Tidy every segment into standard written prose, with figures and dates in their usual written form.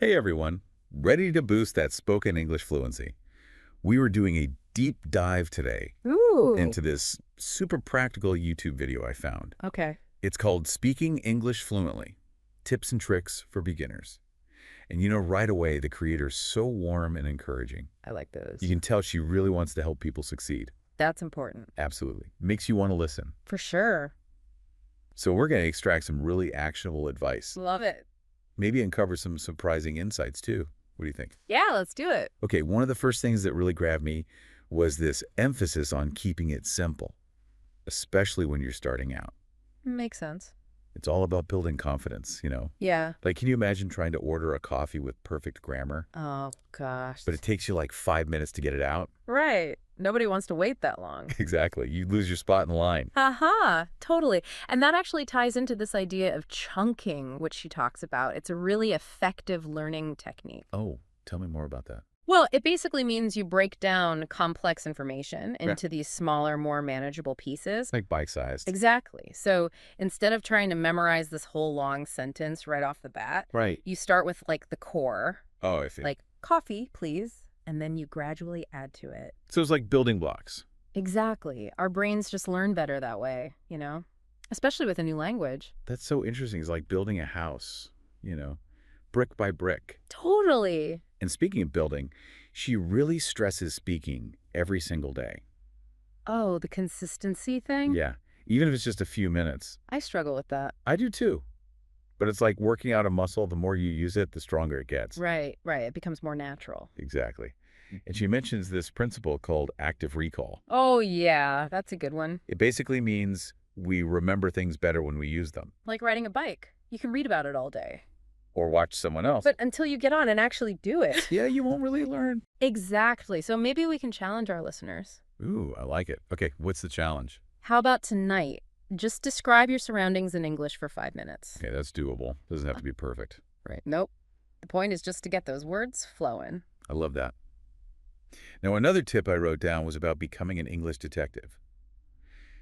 Hey everyone, ready to boost that spoken English fluency? We were doing a deep dive today Ooh. into this super practical YouTube video I found. Okay. It's called Speaking English Fluently, Tips and Tricks for Beginners. And you know right away the creator's so warm and encouraging. I like those. You can tell she really wants to help people succeed. That's important. Absolutely. Makes you want to listen. For sure. So we're going to extract some really actionable advice. Love it. Maybe uncover some surprising insights too. What do you think? Yeah, let's do it. Okay, one of the first things that really grabbed me was this emphasis on keeping it simple, especially when you're starting out. Makes sense. It's all about building confidence, Yeah. Like, can you imagine trying to order a coffee with perfect grammar, Oh, gosh. but it takes you like 5 minutes to get it out? Right. Nobody wants to wait that long. Exactly. You lose your spot in the line. Haha, totally. And that actually ties into this idea of chunking, which she talks about. It's a really effective learning technique. Oh, tell me more about that. Well, it basically means you break down complex information Yeah. into these smaller, more manageable pieces. Like bite-sized. Exactly. So instead of trying to memorize this whole long sentence right off the bat, Right. you start with like the core, Oh, I see. like coffee, please, and then you gradually add to it. So it's like building blocks. Exactly. Our brains just learn better that way, especially with a new language. That's so interesting. It's like building a house, brick by brick. Totally. And speaking of building, she really stresses speaking every single day. Oh, the consistency thing? Yeah, even if it's just a few minutes. I struggle with that. I do too. But it's like working out a muscle. The more you use it, the stronger it gets. Right. It becomes more natural. Exactly. And she mentions this principle called active recall. Oh, yeah. That's a good one. It basically means we remember things better when we use them. Like riding a bike. You can read about it all day. Or watch someone else. But until you get on and actually do it. Yeah, you won't really learn. Exactly. So maybe we can challenge our listeners. Ooh, I like it. Okay, what's the challenge? How about tonight? Just describe your surroundings in English for 5 minutes. Okay, that's doable. Doesn't have to be perfect. Right. Nope. The point is just to get those words flowing. I love that. Now, another tip I wrote down was about becoming an English detective.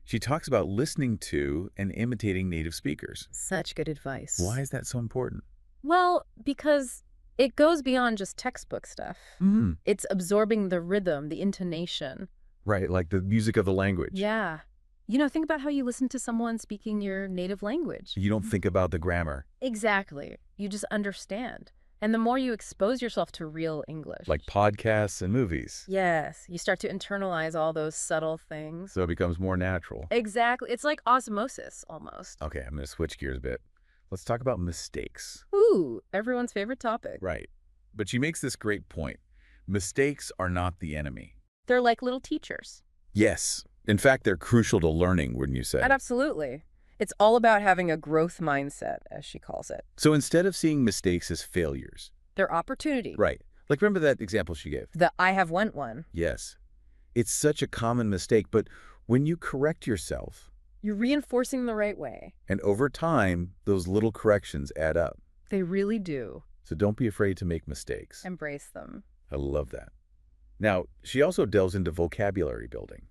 She talks about listening to and imitating native speakers. Such good advice. Why is that so important? Well, because it goes beyond just textbook stuff. Mm-hmm. It's absorbing the rhythm, the intonation. Right, like the music of the language. Yeah. Think about how you listen to someone speaking your native language. You don't think about the grammar. Exactly. You just understand. And the more you expose yourself to real English. Like podcasts and movies. Yes. You start to internalize all those subtle things. So it becomes more natural. Exactly. It's like osmosis, almost. Okay, I'm going to switch gears a bit. Let's talk about mistakes. Ooh, everyone's favorite topic. Right. But she makes this great point. Mistakes are not the enemy. They're like little teachers. Yes. In fact, they're crucial to learning, wouldn't you say? Absolutely. It's all about having a growth mindset, as she calls it. So instead of seeing mistakes as failures. They're opportunity. Right. Like, remember that example she gave? The I have went one. Yes. It's such a common mistake, but when you correct yourself, You're reinforcing the right way. and over time, those little corrections add up. They really do. So don't be afraid to make mistakes. Embrace them. I love that. Now, she also delves into vocabulary building.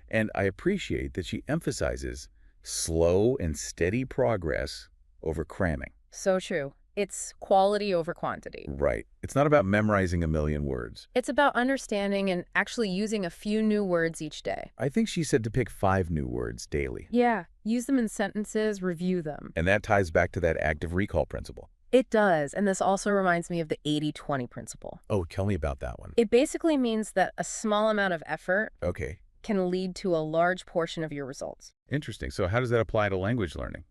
And I appreciate that she emphasizes slow and steady progress over cramming. So true. It's quality over quantity. Right. It's not about memorizing a million words. It's about understanding and actually using a few new words each day. I think she said to pick 5 new words daily. Yeah. Use them in sentences, review them. And that ties back to that active recall principle. It does. And this also reminds me of the 80-20 principle. Oh, tell me about that one. It basically means that a small amount of effort Okay. can lead to a large portion of your results. Interesting. So how does that apply to language learning?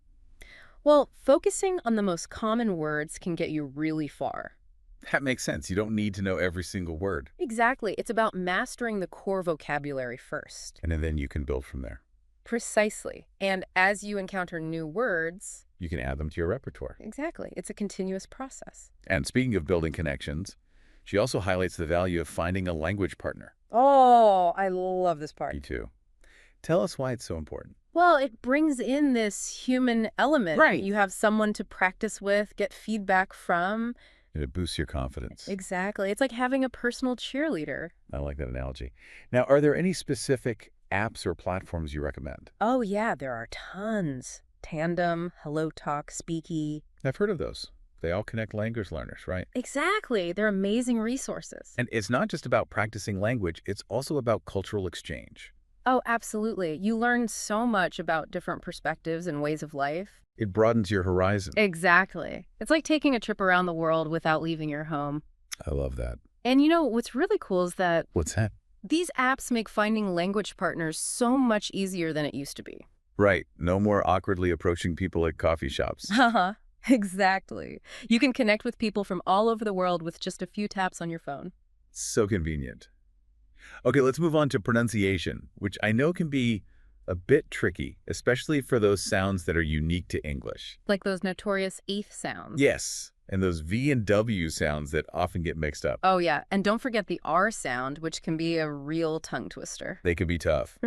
Well, focusing on the most common words can get you really far. That makes sense. You don't need to know every single word. Exactly. It's about mastering the core vocabulary first. And then you can build from there. Precisely. And as you encounter new words, You can add them to your repertoire. exactly, it's a continuous process. And speaking of building connections, she also highlights the value of finding a language partner. Oh, I love this part. Me too. Tell us why it's so important. Well, it brings in this human element. Right. You have someone to practice with, get feedback from. And it boosts your confidence. Exactly. It's like having a personal cheerleader. I like that analogy. Now, are there any specific apps or platforms you recommend? Oh, yeah, there are tons. Tandem, HelloTalk, Speaky. I've heard of those. They all connect language learners, right? Exactly. They're amazing resources. And it's not just about practicing language, it's also about cultural exchange. Oh, absolutely. You learn so much about different perspectives and ways of life. It broadens your horizon. Exactly. It's like taking a trip around the world without leaving your home. I love that. And what's really cool is that What's that? these apps make finding language partners so much easier than it used to be. Right. No more awkwardly approaching people at coffee shops. Uh-huh. Exactly. You can connect with people from all over the world with just a few taps on your phone. So convenient. Okay, let's move on to pronunciation, which I know can be a bit tricky, especially for those sounds that are unique to English. Like those notorious eighth sounds. Yes, and those V and W sounds that often get mixed up. Oh, yeah. And don't forget the R sound, which can be a real tongue twister. They can be tough,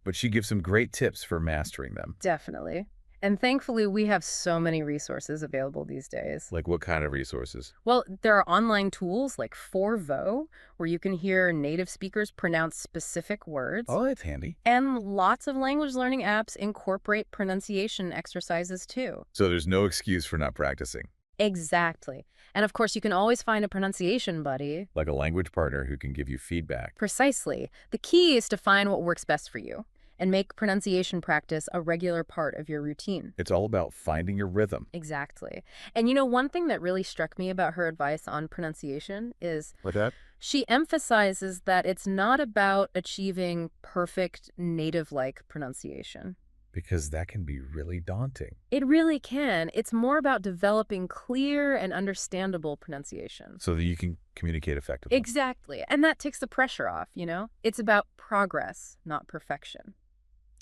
but she gives some great tips for mastering them. Definitely. And thankfully, we have so many resources available these days. Like what kind of resources? Well, there are online tools like Forvo, where you can hear native speakers pronounce specific words. Oh, that's handy. And lots of language learning apps incorporate pronunciation exercises too. So there's no excuse for not practicing. Exactly. And of course, you can always find a pronunciation buddy. Like a language partner who can give you feedback. Precisely. The key is to find what works best for you and make pronunciation practice a regular part of your routine. It's all about finding your rhythm. Exactly. And one thing that really struck me about her advice on pronunciation is What that? she emphasizes that it's not about achieving perfect native-like pronunciation. Because that can be really daunting. It really can. It's more about developing clear and understandable pronunciation. So that you can communicate effectively. Exactly. And that takes the pressure off, It's about progress, not perfection.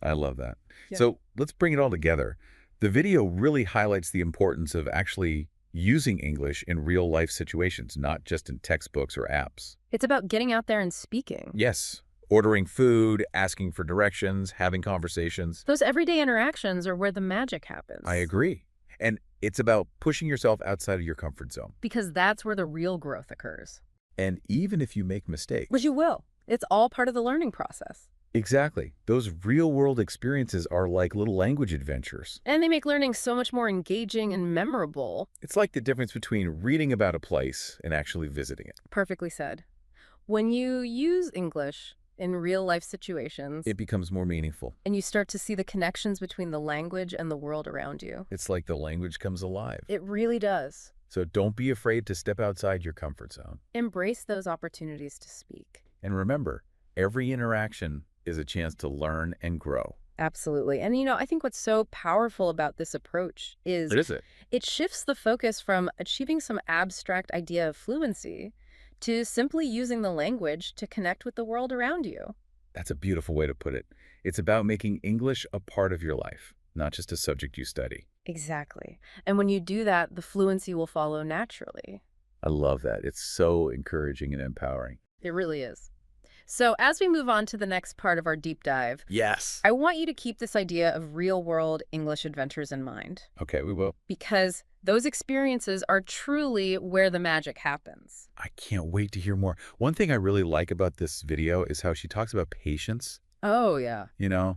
I love that. Yeah. So let's bring it all together. The video really highlights the importance of actually using English in real-life situations, not just in textbooks or apps. It's about getting out there and speaking. Yes, ordering food, asking for directions, having conversations. Those everyday interactions are where the magic happens. I agree. And it's about pushing yourself outside of your comfort zone. Because that's where the real growth occurs. And even if you make mistakes. Which you will. It's all part of the learning process. Exactly. Those real-world experiences are like little language adventures. And they make learning so much more engaging and memorable. It's like the difference between reading about a place and actually visiting it. Perfectly said. When you use English in real-life situations, It becomes more meaningful. and you start to see the connections between the language and the world around you. It's like the language comes alive. It really does. So don't be afraid to step outside your comfort zone. Embrace those opportunities to speak. And remember, every interaction is a chance to learn and grow. Absolutely. And I think what's so powerful about this approach is It? it shifts the focus from achieving some abstract idea of fluency to simply using the language to connect with the world around you. That's a beautiful way to put it. It's about making English a part of your life, not just a subject you study. Exactly. And when you do that, the fluency will follow naturally. I love that. It's so encouraging and empowering. It really is. So as we move on to the next part of our deep dive, Yes. I want you to keep this idea of real-world English adventures in mind, Okay, we will. because those experiences are truly where the magic happens. I can't wait to hear more. One thing I really like about this video is how she talks about patience, Oh, yeah.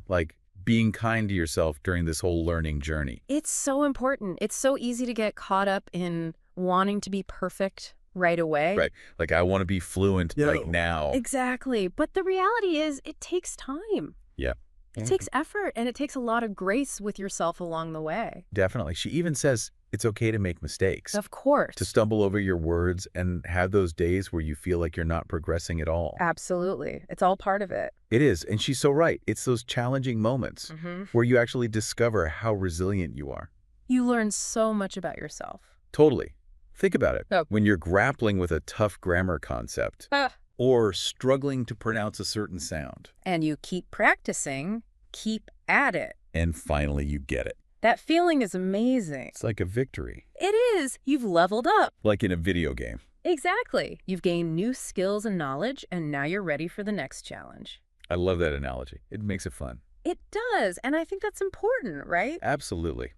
like being kind to yourself during this whole learning journey. It's so important. It's so easy to get caught up in wanting to be perfect right away. Right. Like, I want to be fluent like now. Exactly. But the reality is it takes time. Yeah. It takes effort, and it takes a lot of grace with yourself along the way. Definitely. She even says it's okay to make mistakes, Of course. to stumble over your words and have those days where you feel like you're not progressing at all. Absolutely. It's all part of it. It is. And she's so right. It's those challenging moments where you actually discover how resilient you are. You learn so much about yourself. Totally. Think about it. Oh. When you're grappling with a tough grammar concept or struggling to pronounce a certain sound, And you keep practicing, keep at it. and finally you get it. That feeling is amazing. It's like a victory, It is. You've leveled up. like in a video game. Exactly. You've gained new skills and knowledge, and now you're ready for the next challenge. I love that analogy. It makes it fun. It does, and I think that's important, right? Absolutely.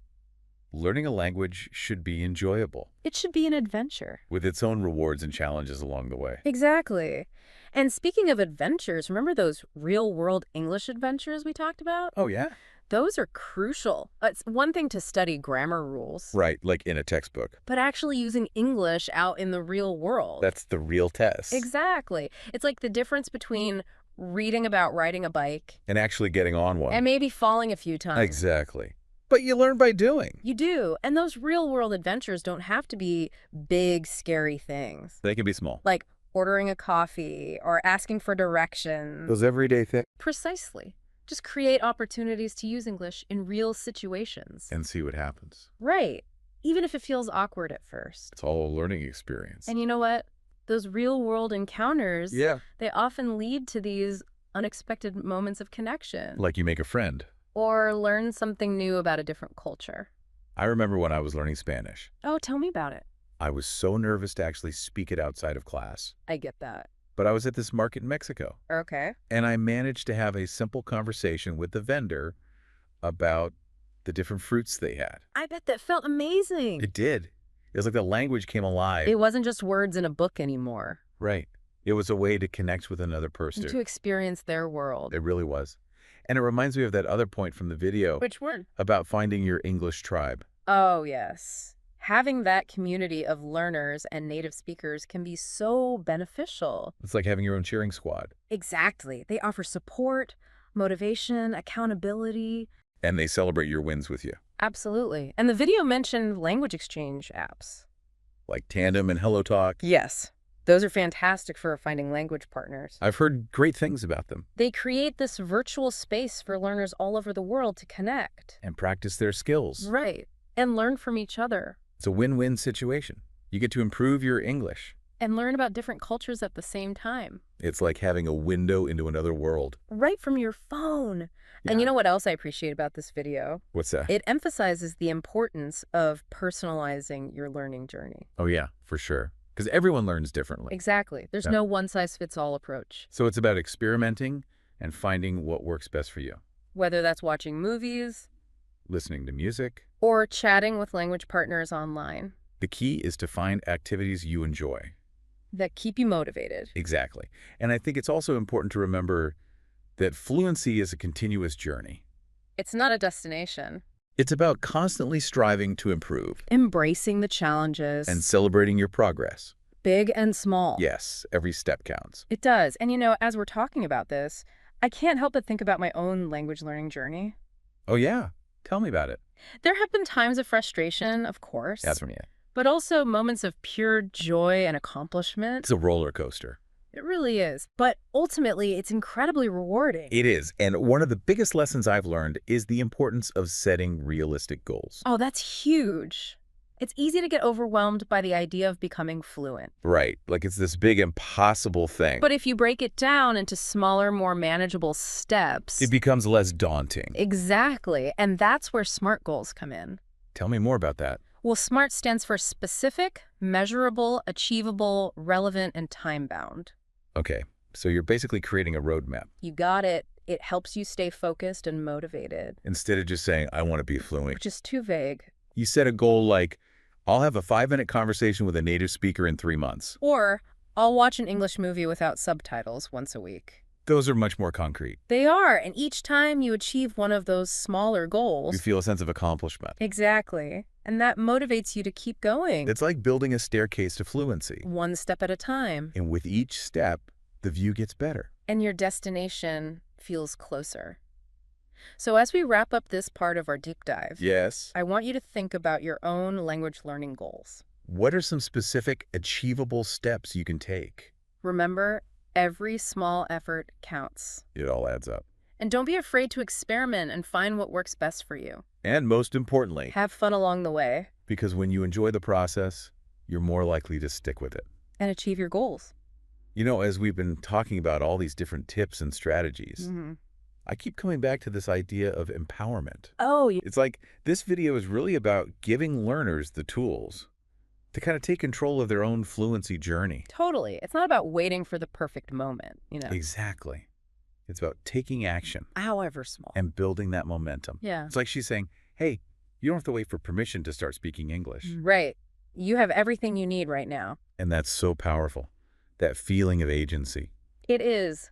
Learning a language should be enjoyable, It should be an adventure. with its own rewards and challenges along the way. Exactly. And speaking of adventures, remember those real-world English adventures we talked about? Oh, yeah? Those are crucial. It's one thing to study grammar rules, Right, like in a textbook. but actually using English out in the real world. That's the real test. Exactly. It's like the difference between reading about riding a bike And actually getting on one. and maybe falling a few times. Exactly. But you learn by doing. You do. And those real-world adventures don't have to be big, scary things. They can be small. Like ordering a coffee or asking for directions. Those everyday things. Precisely. Just create opportunities to use English in real situations. And see what happens. Right. Even if it feels awkward at first. It's all a learning experience. And you know what? Those real-world encounters, Yeah. they often lead to these unexpected moments of connection. Like you make a friend. Or learn something new about a different culture. I remember when I was learning Spanish. Oh, tell me about it. I was so nervous to actually speak it outside of class. I get that. But I was at this market in Mexico. Okay. And I managed to have a simple conversation with the vendor about the different fruits they had. I bet that felt amazing. It did. It was like the language came alive. It wasn't just words in a book anymore. Right. It was a way to connect with another person. And to experience their world. It really was. And it reminds me of that other point from the video. Which one? About finding your English tribe. Oh, yes. Having that community of learners and native speakers can be so beneficial. It's like having your own cheering squad. Exactly. They offer support, motivation, accountability. And they celebrate your wins with you. Absolutely. And the video mentioned language exchange apps. Like Tandem and HelloTalk. Yes. Those are fantastic for finding language partners. I've heard great things about them. They create this virtual space for learners all over the world to connect. And practice their skills. Right. And learn from each other. It's a win-win situation. You get to improve your English. And learn about different cultures at the same time. It's like having a window into another world. Right from your phone. Yeah. And you know what else I appreciate about this video? What's that? It emphasizes the importance of personalizing your learning journey. Oh, yeah, for sure. Because everyone learns differently. Exactly. There's Yeah. no one-size-fits-all approach. So it's about experimenting and finding what works best for you. Whether that's watching movies Listening to music. or chatting with language partners online The key is to find activities you enjoy. that keep you motivated. Exactly. And I think it's also important to remember that fluency is a continuous journey. It's not a destination. It's about constantly striving to improve Embracing the challenges, and celebrating your progress. big and small. Yes, every step counts. It does. And you know, as we're talking about this, I can't help but think about my own language learning journey. Oh, yeah. Tell me about it. There have been times of frustration, of course, That's from you. but also moments of pure joy and accomplishment. It's a roller coaster. It really is. But ultimately, it's incredibly rewarding. It is. And one of the biggest lessons I've learned is the importance of setting realistic goals. Oh, that's huge. It's easy to get overwhelmed by the idea of becoming fluent. Right. Like it's this big impossible thing. But if you break it down into smaller, more manageable steps... It becomes less daunting. Exactly. And that's where SMART goals come in. Tell me more about that. Well, SMART stands for specific, measurable, achievable, relevant, and time-bound. Okay. So you're basically creating a roadmap. You got it. It helps you stay focused and motivated. Instead of just saying, I want to be fluent. Which is too vague. You set a goal like, I'll have a 5-minute conversation with a native speaker in 3 months. Or, I'll watch an English movie without subtitles once a week. Those are much more concrete. They are, and each time you achieve one of those smaller goals... You feel a sense of accomplishment. Exactly. And that motivates you to keep going. It's like building a staircase to fluency. One step at a time. And with each step, the view gets better. And your destination feels closer. So as we wrap up this part of our deep dive, Yes. I want you to think about your own language learning goals. What are some specific, achievable steps you can take? Remember, every small effort counts. It all adds up. And don't be afraid to experiment and find what works best for you. And most importantly, Have fun along the way because when you enjoy the process, you're more likely to stick with it. and achieve your goals. You know, as we've been talking about all these different tips and strategies, I keep coming back to this idea of empowerment. Oh, It's like this video is really about giving learners the tools to kind of take control of their own fluency journey. totally. It's not about waiting for the perfect moment, Exactly. It's about taking action however small. and building that momentum. Yeah. It's like she's saying, hey, you don't have to wait for permission to start speaking English. Right. You have everything you need right now. And that's so powerful. That feeling of agency. It is.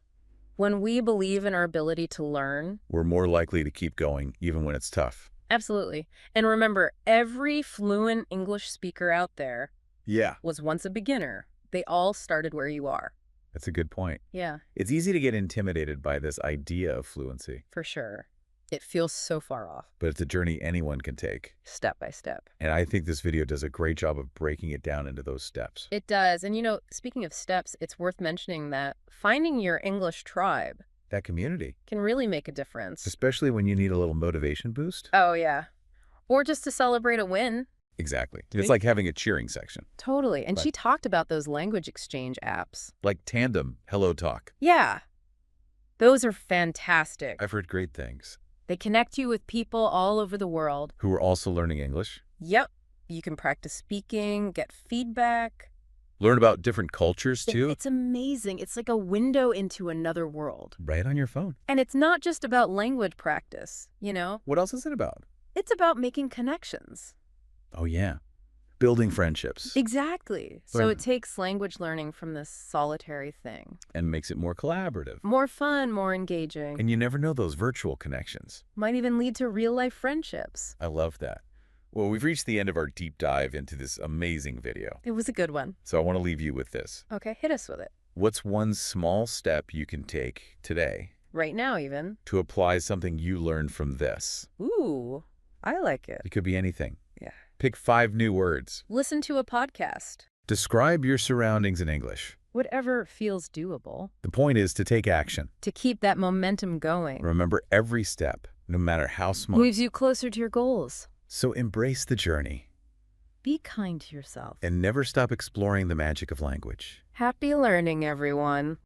When we believe in our ability to learn, We're more likely to keep going even when it's tough. absolutely. And remember, every fluent English speaker out there Yeah. was once a beginner. They all started where you are. That's a good point. Yeah, It's easy to get intimidated by this idea of fluency, for sure. It feels so far off, but it's a journey anyone can take. step by step. And I think this video does a great job of breaking it down into those steps. It does. And speaking of steps, it's worth mentioning that finding your English tribe That community, can really make a difference. especially when you need a little motivation boost. Oh, yeah. Or just to celebrate a win. Exactly. It's like having a cheering section, Totally. And Right. she talked about those language exchange apps. like Tandem, Hello Talk. Yeah. Those are fantastic. I've heard great things. They connect you with people all over the world. Who are also learning English. Yep. You can practice speaking, get feedback. Learn about different cultures too, It's amazing. It's like a window into another world. right on your phone. And it's not just about language practice. What else is it about? It's about making connections. Oh, yeah. Building friendships Exactly. So Learn- it takes language learning from this solitary thing. and makes it more collaborative. More fun, more engaging. And you never know those virtual connections. Might even lead to real-life friendships. I love that. Well, we've reached the end of our deep dive into this amazing video. It was a good one. So I want to leave you with this. Okay, hit us with it. What's one small step you can take today Right now, even. to apply something you learned from this? Ooh, I like it. It could be anything. Yeah. Pick 5 new words. Listen to a podcast. Describe your surroundings in English. Whatever feels doable. The point is to take action. To keep that momentum going. Remember every step, no matter how small. Moves you closer to your goals. So embrace the journey Be kind to yourself. and never stop exploring the magic of language. Happy learning, everyone.